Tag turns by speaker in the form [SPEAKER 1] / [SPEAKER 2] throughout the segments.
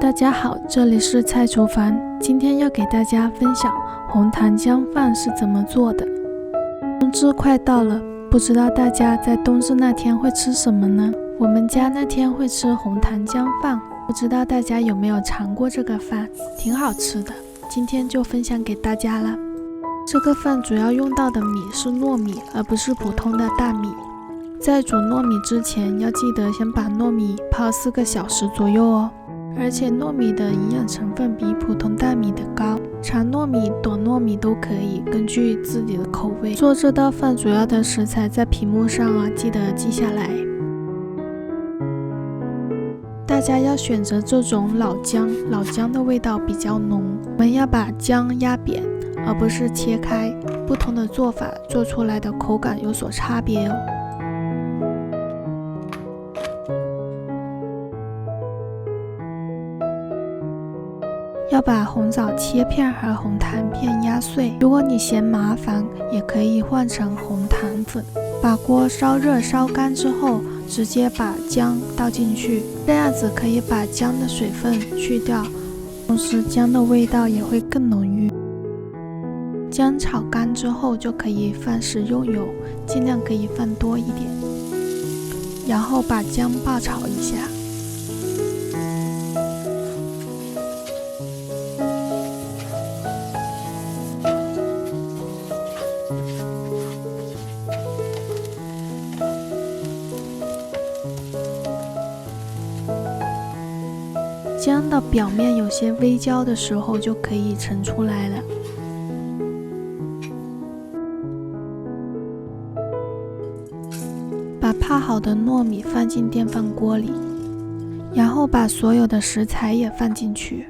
[SPEAKER 1] 大家好，这里是蔡厨房，今天要给大家分享红糖姜饭是怎么做的。冬至快到了，不知道大家在冬至那天会吃什么呢？我们家那天会吃红糖姜饭，不知道大家有没有尝过这个饭，挺好吃的，今天就分享给大家了。这个饭主要用到的米是糯米，而不是普通的大米。在煮糯米之前，要记得先把糯米泡4个小时左右哦。而且糯米的营养成分比普通大米的高，长糯米、短糯米都可以，根据自己的口味。做这道饭主要的食材在屏幕上啊，记得记下来。大家要选择这种老姜，老姜的味道比较浓。我们要把姜压扁，而不是切开，不同的做法做出来的口感有所差别哦。要把红枣切片和红糖片压碎，如果你嫌麻烦，也可以换成红糖粉。把锅烧热烧干之后，直接把姜倒进去，这样子可以把姜的水分去掉，同时姜的味道也会更浓郁。姜炒干之后就可以放食用油，尽量可以放多一点，然后把姜爆炒一下。姜的表面有些微焦的时候，就可以盛出来了。把泡好的糯米放进电饭锅里，然后把所有的食材也放进去。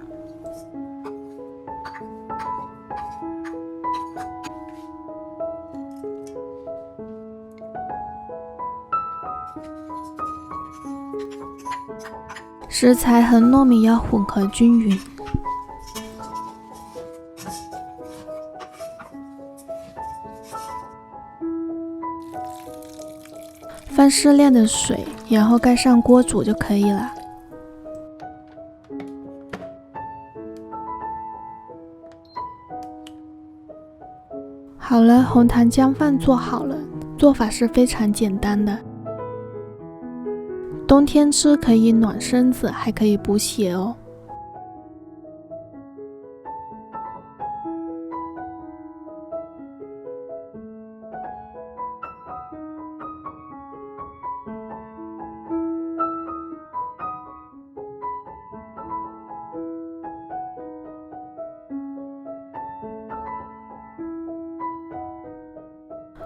[SPEAKER 1] 食材和糯米要混合均匀，放适量的水，然后盖上锅煮就可以了。好了，红糖姜饭做好了，做法是非常简单的。冬天吃可以暖身子，还可以补血哦。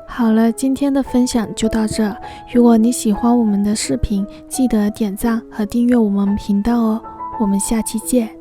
[SPEAKER 1] 好了，今天的分享就到这。如果你喜欢我们的视频，记得点赞和订阅我们频道哦。我们下期见。